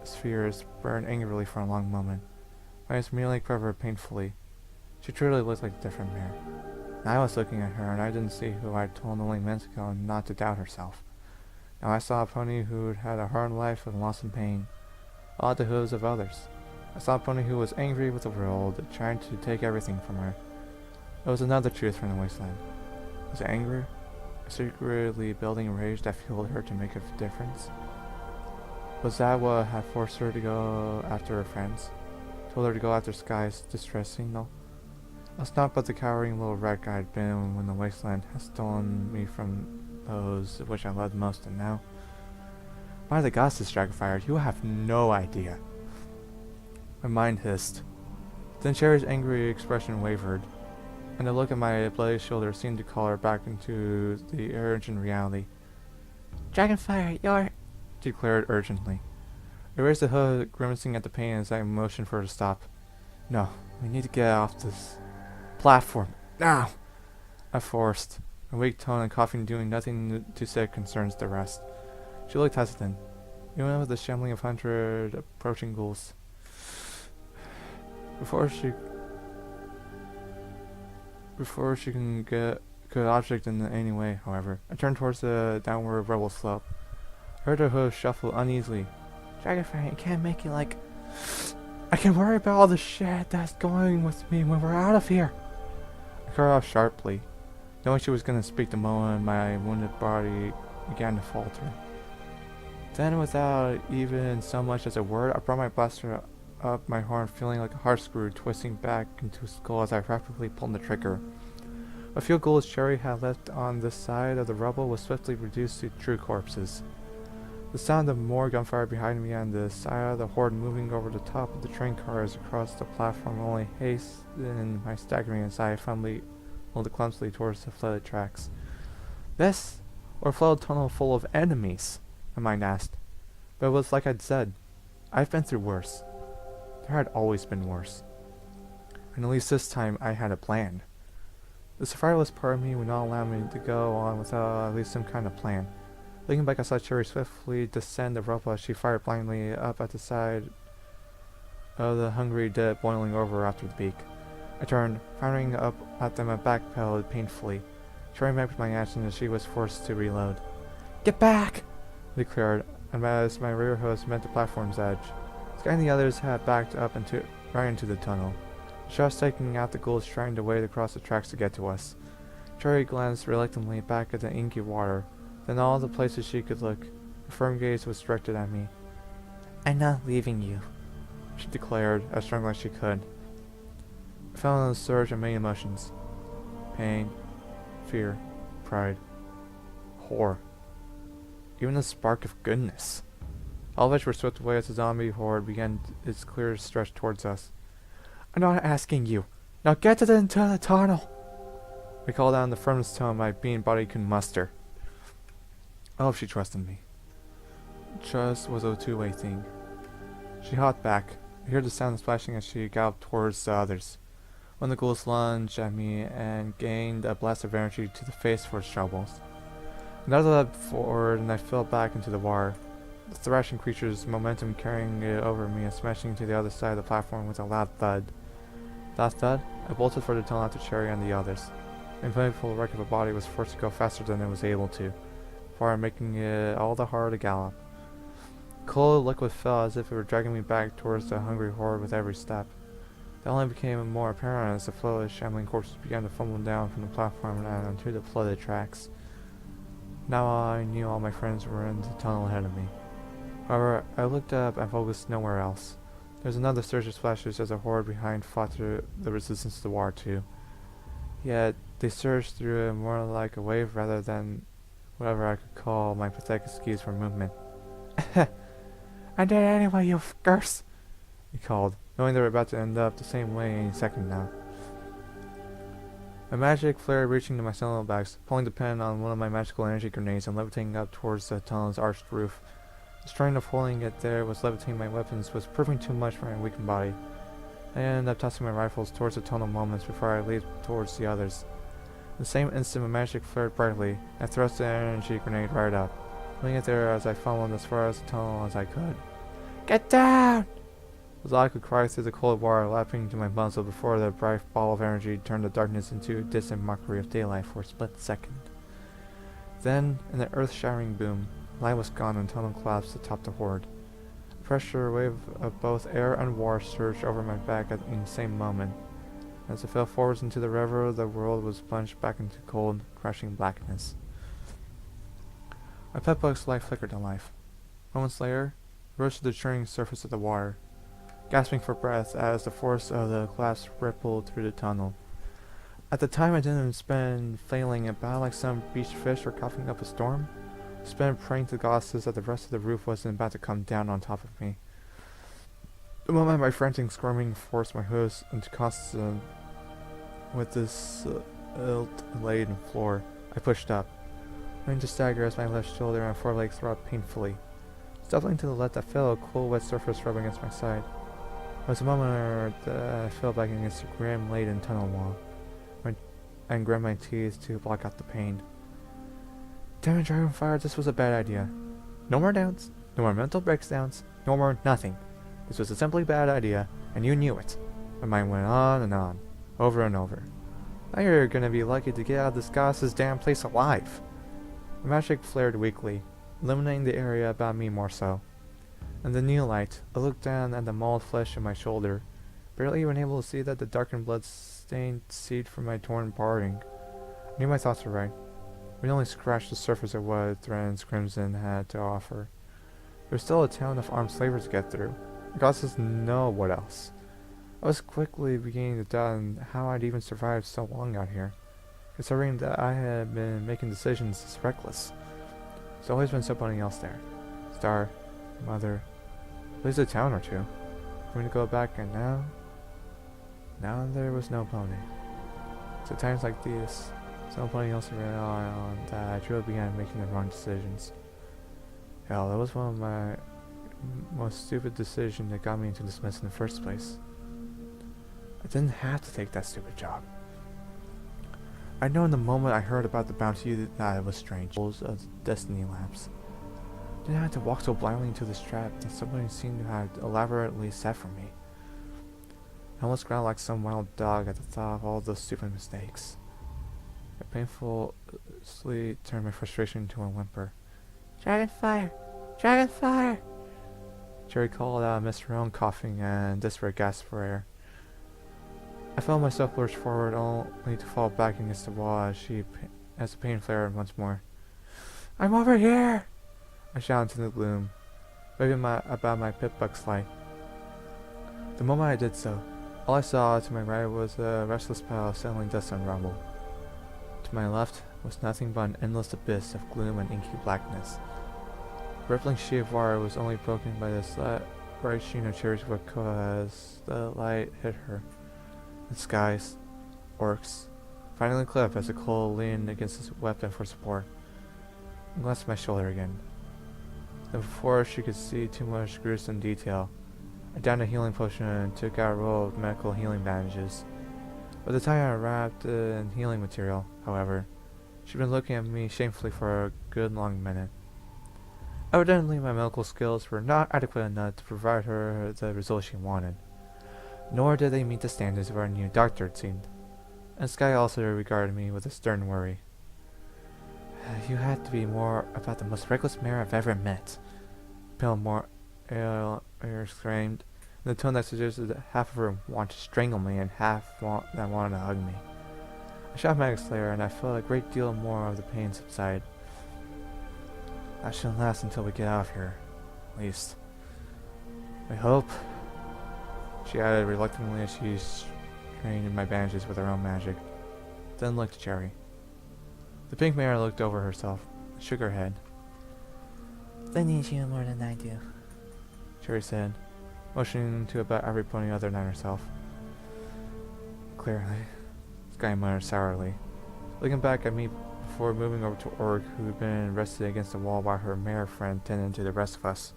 spheres burned angrily for a long moment. My eyes immediately quivered painfully. She truly looked like a different mare. And I was looking at her, and I didn't see who I'd told only minutes ago not to doubt herself. Now I saw a pony who'd had a hard life of loss and pain, all at the hooves of others. I saw a pony who was angry with the world, trying to take everything from her. It was another truth from the wasteland. Was it anger? Secretly building rage that fueled her to make a difference? Was that what had forced her to go after her friends? Told her to go after Sky's distress signal? I was not but the cowering little wreck I had been when the wasteland had stolen me from those which I loved most, and now... By the gods, this Dragonfire, you have no idea. My mind hissed. Then Cherry's angry expression wavered, and the look at my bloody shoulder seemed to call her back into the urgent reality. Dragonfire, you're... She declared urgently. I raised the hood, grimacing at the pain as I motioned for her to stop. No, we need to get off this platform, now! I forced, a weak tone and coughing doing nothing to say concerns the rest. She looked hesitant, even with the shambling of 100 approaching ghouls. Before she can get good object in any way, however, I turned towards the downward rubble slope. I heard her hooves shuffle uneasily. Dragonfire, you can't make it like... I can worry about all the shit that's going with me when we're out of here. I cut her off sharply, knowing she was going to speak the moment my wounded body began to falter. Then, without even so much as a word, I brought my blaster up my horn, feeling like a hard screw twisting back into a skull as I rapidly pulled the trigger. A few ghouls Cherry had left on this side of the rubble was swiftly reduced to true corpses. The sound of more gunfire behind me and the sight of the horde moving over the top of the train cars across the platform only hastened my staggering as I fumbly moved clumsily towards the flooded tracks. This, or a flooded tunnel full of enemies? My mind asked. But it was like I'd said. I've been through worse. There had always been worse. And at least this time I had a plan. The survivalist part of me would not allow me to go on without at least some kind of plan. Looking back, I saw Cherry swiftly descend the rubble as she fired blindly up at the side of the hungry dead boiling over after the beak. I turned, firing up at them and backpedaled painfully. Cherry met my action as she was forced to reload. Get back! I declared, and as my rear hooves met the platform's edge. Sky and the others had backed up right into the tunnel. Shots taking out the ghouls trying to wade across the tracks to get to us. Cherry glanced reluctantly back at the inky water. Then all the places she could look, her firm gaze was directed at me. I'm not leaving you, she declared, as strongly as she could. I fell in a surge of many emotions. Pain, fear, pride, horror, even a spark of goodness. All of which were swept away as the zombie horde began its clear stretch towards us. I'm not asking you. Now get into the tunnel! I called out in the firmest tone my being body could muster. I hope she trusted me. Trust was a two-way thing. She hopped back. I heard the sound of splashing as she galloped towards the others. One of the ghouls lunged at me and gained a blast of energy to the face for its troubles. Another leapt forward and I fell back into the water, the thrashing creature's momentum carrying it over me and smashing to the other side of the platform with a loud thud. That thud, I bolted for the tunnel after Cherry and the others. The painful wreck of a body was forced to go faster than it was able to, far making it all the harder to gallop. Cold liquid fell as if it were dragging me back towards the hungry horde with every step. That only became more apparent as the flow of shambling corpses began to fumble down from the platform and onto the flooded tracks. Now I knew all my friends were in the tunnel ahead of me. However, I looked up and focused nowhere else. There was another surge of splashes as the horde behind fought through the resistance to the water too. Yet they surged through it more like a wave rather than whatever I could call my pathetic excuse for movement. I did it anyway, you f***ers! He called, knowing they were about to end up the same way any second now. A magic flare reaching to my sentinel bags, pulling the pin on one of my magical energy grenades and levitating up towards the tunnel's arched roof. The strain of holding it there was levitating my weapons was proving too much for my weakened body. I ended up tossing my rifles towards the tunnel moments before I leaped towards the others. In the same instant my magic flared brightly, and I thrust the energy grenade right up. Leaving it there as I followed as far as the tunnel as I could. Get down! Was all I could cry through the cold water lapping into my muzzle before the bright ball of energy turned the darkness into a distant mockery of daylight for a split second. Then, in an earth-shattering boom, light was gone and tunnel collapsed atop the horde. A pressure wave of both air and water surged over my back at the same moment. As I fell forwards into the river, the world was plunged back into cold, crushing blackness. My pet bug's light flickered to life. Moments later, I rose to the churning surface of the water, gasping for breath as the force of the collapse rippled through the tunnel. At the time, I didn't spend flailing about like some beached fish or coughing up a storm. I spent praying to the goddesses that the rest of the roof wasn't about to come down on top of me. The moment my frantic screaming forced my hooves into constant with this silt-laden floor, I pushed up, running to stagger as my left shoulder and foreleg throbbed painfully. Stumbling to the left, I felt a cool, wet surface rub against my side. There was a moment that I fell back against the grim-laden tunnel wall, and grind my teeth to block out the pain. Damn it, Dragonfire, this was a bad idea. No more doubts, no more mental breakdowns, no more nothing. This was a simply bad idea, and you knew it. My mind went on and on, over and over. Now you're gonna be lucky to get out of this goddess's damn place alive. The magic flared weakly, illuminating the area about me more so. In the new light, I looked down at the mauled flesh in my shoulder, barely even able to see that the darkened blood-stained seed from my torn parting. I knew my thoughts were right. We only scratched the surface of what Thren's Crimson had to offer. There was still a town of armed slavers to get through. The goddesses know what else. I was quickly beginning to doubt on how I'd even survived so long out here, considering that I had been making decisions this reckless. There's always been somebody else there. Star, Mother, at least a town or two. For me to go back and now there was no pony. So times like these, somebody else to rely on, that I truly began making the wrong decisions. Hell, that was one of my most stupid decisions that got me into this mess in the first place. I didn't have to take that stupid job. I know in the moment I heard about the bounty that it was strange. Of Destiny Labs. Didn't have to walk so blindly into this trap that somebody seemed to have elaborately set for me. I almost growled like some wild dog at the thought of all those stupid mistakes. I painfully turned my frustration into a whimper. Dragonfire! Dragonfire! Jerry called out amidst her own coughing and desperate gasps for air. I felt myself lurch forward, only to fall back against the wall as the pain flared once more. I'm over here! I shouted into the gloom, waving about my pit-bug's light. The moment I did so, all I saw to my right was a restless pile of settling dust and rubble. To my left was nothing but an endless abyss of gloom and inky blackness. The rippling sheet of water was only broken by the slight bright sheen of Cherry's woodcut as the light hit her. The skies, orcs, finally clipped as the coal leaned against his weapon for support. I glanced at my shoulder again. Then before she could see too much gruesome detail, I downed a healing potion and took out a roll of medical healing bandages. By the time I wrapped in healing material, however, she'd been looking at me shamefully for a good long minute. Evidently my medical skills were not adequate enough to provide her the result she wanted. Nor did they meet the standards of our new doctor, it seemed. And Sky also regarded me with a stern worry. You had to be more about the most reckless mare I've ever met. Pale exclaimed, in a tone that suggested that half of her wanted to strangle me and half that wanted to hug me. I shot my Slayer and I felt a great deal more of the pain subside. That shouldn't last until we get out of here, at least. I hope, she added reluctantly as she strained my bandages with her own magic. Then looked at Cherry. The pink mare looked over herself, and shook her head. They need you more than I do. Cherry said, motioning to about every pony other than herself. Clearly, Sky muttered sourly, looking back at me before moving over to Org, who had been rested against the wall while her mare friend tended to the rest of us.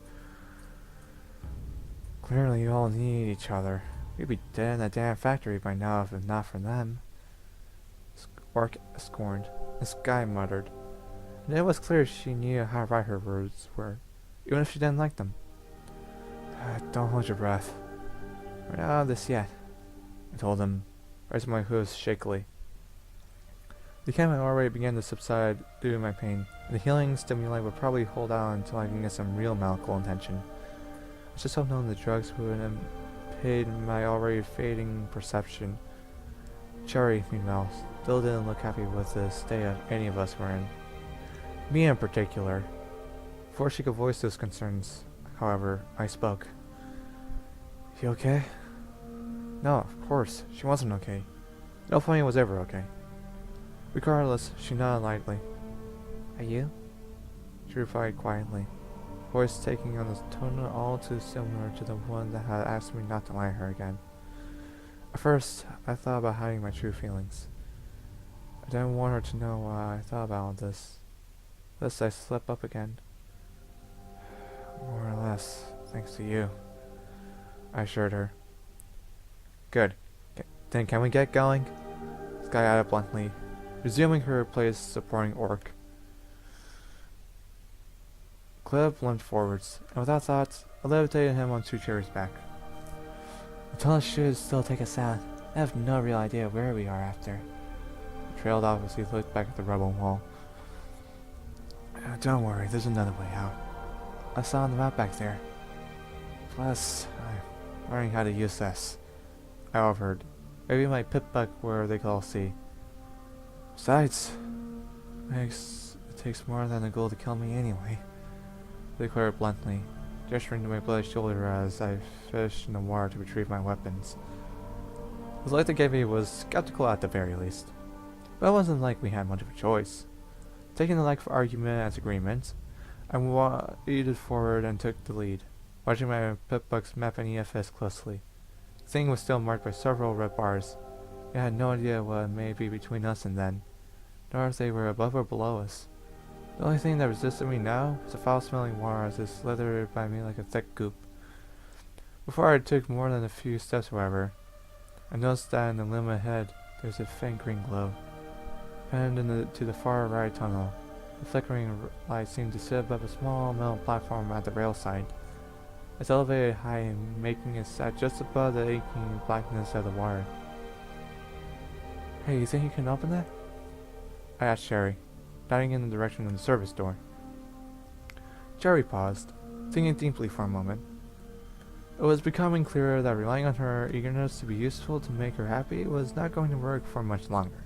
Clearly you all need each other. We'd be dead in that damn factory by now if not for them. Orc scorned, and Sky muttered, And it was clear she knew how right her words were, even if she didn't like them. Don't hold your breath. We're not out of this yet, I told him, raising my hooves shakily. The camp had already begun to subside due to my pain, and the healing stimulant would probably hold out until I can get some real medical attention. I just hope none of the drugs would impede my already fading perception. Cherry, meanwhile, still didn't look happy with the state any of us were in. Me in particular. Before she could voice those concerns, however, I spoke. You okay? No, of course, she wasn't okay. No Nobody was ever okay. Regardless, she nodded lightly. Are you? She replied quietly, voice taking on a tone all too similar to the one that had asked me not to lie to her again. At first, I thought about hiding my true feelings. I didn't want her to know what I thought about all this, lest I slip up again. More or less, thanks to you, I assured her. Good. Then can we get going? Sky added bluntly, resuming her place supporting Orc. Cliff lumped forwards, and without thought, I levitated him on 2 chairs back. The tunnel should still take us out. I have no real idea where we are after. He trailed off as he looked back at the rubble wall. Don't worry, there's another way out. I saw on the map back there. Plus, I'm learning how to use this. I offered. Maybe my pip buck where they could all see. Besides, it takes more than a goal to kill me anyway. I declared bluntly, gesturing to my bloody shoulder as I fished in the water to retrieve my weapons. The light they gave me was skeptical at the very least, but it wasn't like we had much of a choice. Taking the like for argument as agreement, I waded forward and took the lead, watching my pip-buck's map and EFS closely. The thing was still marked by several red bars. I had no idea what may be between us and then, nor if they were above or below us. The only thing that resisted me now was the foul-smelling water as it slithered by me like a thick goop. Before I took more than a few steps, however, I noticed that in the limb ahead there was a faint green glow. Penned to the far right tunnel, the flickering light seemed to sit above a small metal platform at the rail side. It's elevated high, making it sat just above the aching blackness of the water. Hey, you think you can open that? I asked Sherry, nodding in the direction of the service door. Sherry paused, thinking deeply for a moment. It was becoming clearer that relying on her eagerness to be useful to make her happy was not going to work for much longer.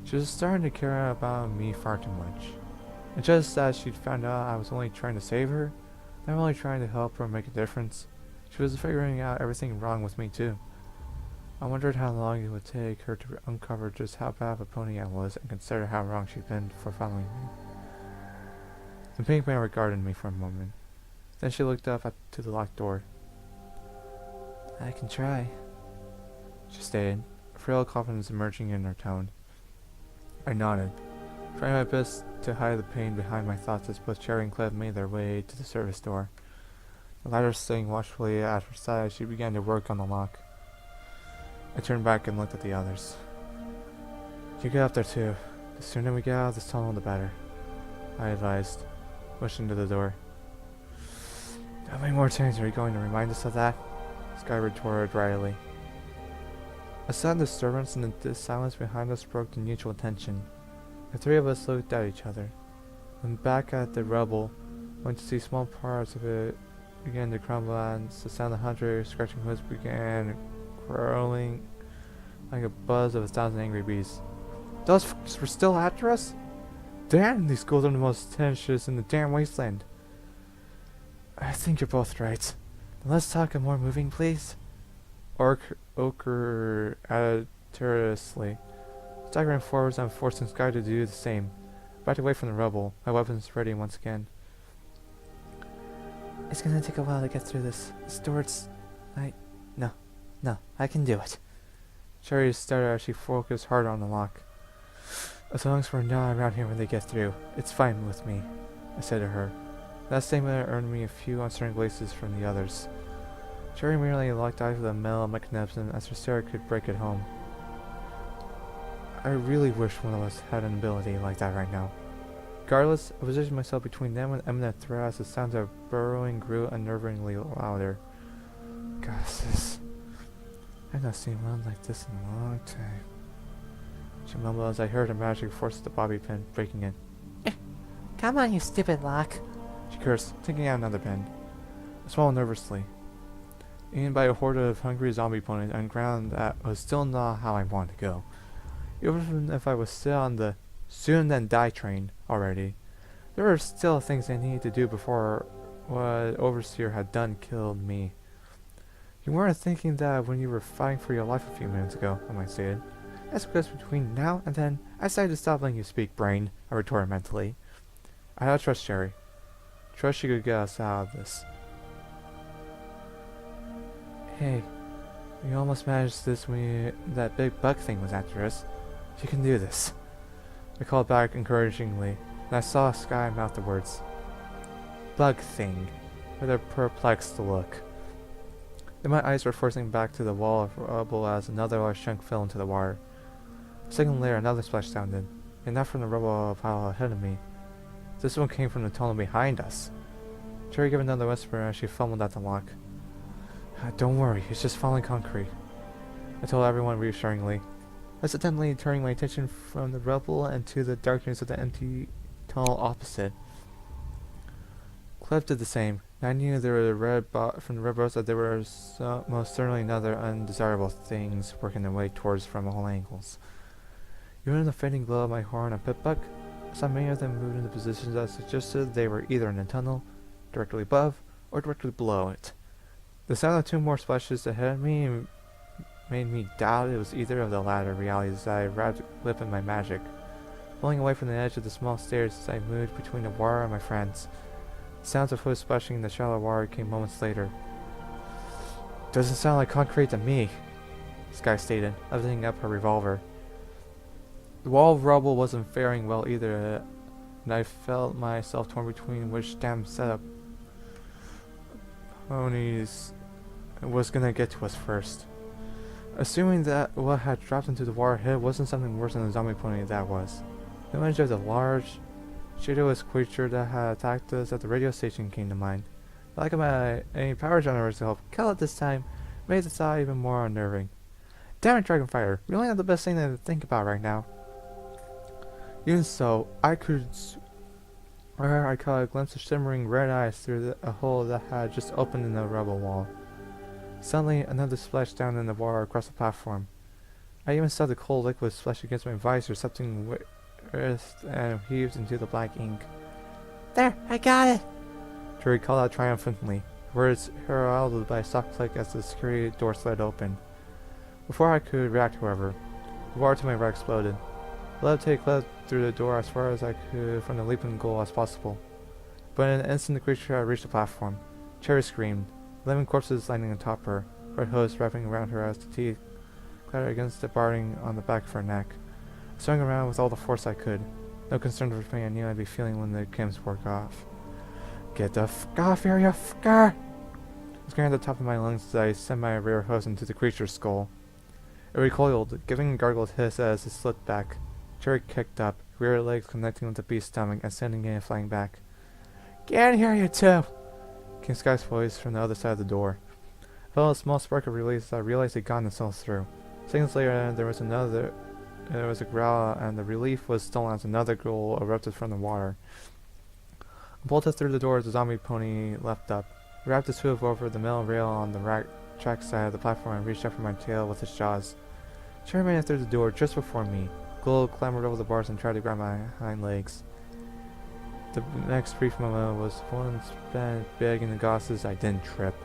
She was starting to care about me far too much. And just as she'd found out I was only trying to save her, not only trying to help her make a difference, she was figuring out everything wrong with me too. I wondered how long it would take her to uncover just how bad of a pony I was and consider how wrong she'd been for following me. The pink man regarded me for a moment. Then she looked up to the locked door. I can try, she stated, a frail confidence emerging in her tone. I nodded, trying my best to hide the pain behind my thoughts as both Cherry and Cliff made their way to the service door. The latter staying watchfully at her side, she began to work on the lock. I turned back and looked at the others. You get up there too. The sooner we get out of this tunnel, the better, I advised, pushing to the door. How many more times are you going to remind us of that? Sky retorted dryly. A sudden disturbance in the silence behind us broke the mutual tension. The 3 of us looked at each other. Then back at the rubble, only to see small parts of it begin to crumble and the sound of 100 scratching hooves began growling like a buzz of 1,000 angry bees. Those f***s were still after us? Damn, these ghouls are the most tenacious in the damn wasteland. I think you're both right. Now let's talk a more moving, please. Ochre added tirelessly, staggering forwards and forcing Sky to do the same. Backed away from the rubble, my weapons ready once again. It's gonna take a while to get through this. This door's... No, I can do it. Cherry started as she focused harder on the lock. As long as we're not around here when they get through, it's fine with me, I said to her. That statement earned me a few uncertain glances from the others. Cherry merely locked eyes with a metal mechanism as her Sarah could break it home. I really wish one of us had an ability like that right now. Regardless, I positioned myself between them and imminent threat as the sounds of burrowing grew unnervingly louder. Gosh, I've not seen one like this in a long time. She mumbled as I heard her magic force the bobby pin breaking in. Come on, you stupid lock. She cursed, taking out another pin. I swallowed nervously. Eaten by a horde of hungry zombie ponies on ground that was still not how I wanted to go. Even if I was still on the soon then die train already, there were still things I needed to do before what Overseer had done killed me. You weren't thinking that when you were fighting for your life a few minutes ago, I might say it. That's because between now and then, I decided to stop letting you speak, brain, I retorted mentally. I had to trust Sherry. Trust she could get us out of this. Hey, we almost managed this when that big bug thing was after us. You can do this. I called back encouragingly, and I saw Sky mouth the words. Bug thing, with a perplexed look. Then my eyes were forcing back to the wall of rubble as another large chunk fell into the water. A second later, another splash sounded, and not from the rubble pile ahead of me. This one came from the tunnel behind us. Cherry gave another whisper as she fumbled at the lock. Don't worry, it's just falling concrete, I told everyone reassuringly, accidentally turning my attention from the rubble and to the darkness of the empty tunnel opposite. Cliff did the same, and I knew there were from the red boats that there were most certainly another undesirable things working their way towards from all angles. Even in the fading glow of my horn and pitbuck, I saw many of them moved into positions that suggested they were either in a tunnel, directly above, or directly below it. The sound of two more splashes ahead of me made me doubt it was either of the latter realities that I wrapped lip in my magic. Pulling away from the edge of the small stairs as I moved between the water and my friends. The sounds of hooves splashing in the shallow water came moments later. Doesn't sound like concrete to me, Sky stated, lifting up her revolver. The wall of rubble wasn't faring well either, and I felt myself torn between which damn setup ponies was gonna get to us first. Assuming that what had dropped into the water head wasn't something worse than the zombie pony that was. The image of the large, shadowless creature that had attacked us at the radio station came to mind. The lack of any power generators to help kill it this time made the thought even more unnerving. Damn it, Dragonfire, really not the best thing to think about right now. Even so, I caught a glimpse of shimmering red eyes through a hole that had just opened in the rubble wall. Suddenly, another splash down in the water across the platform. I even saw the cold liquid splash against my visor, something writhed and heaved into the black ink. There, I got it! Jerry called out triumphantly, words heralded by a soft click as the security door slid open. Before I could react, however, the water to my right exploded. The levitate leapt through the door as far as I could from the leaping goal as possible. But in an instant the creature had reached the platform. Cherry screamed, living corpses landing atop her, red hose wrapping around her as the teeth clattered against the barding on the back of her neck. I swung around with all the force I could, no concern for the pain I knew I'd be feeling when the chems wore off. Get the f*** off here, you f***er! I screamed at the top of my lungs as I sent my rear hose into the creature's skull. It recoiled, giving a gargled hiss as it slipped back. Cherry kicked up, rear legs connecting with the beast's stomach and sending it flying back. Get in here, you two! Came Sky's voice from the other side of the door. I felt a small spark of relief as I realized he'd gotten himself through. Seconds later, there was a growl, and the relief was stolen as another ghoul erupted from the water. I bolted through the door as the zombie pony leapt up. He wrapped his hoof over the metal rail on the track side of the platform and reached up for my tail with his jaws. Cherry made it through the door just before me. Ghoul clambered over the bars and tried to grab my hind legs. The next brief moment was one spent begging the goddesses I didn't trip.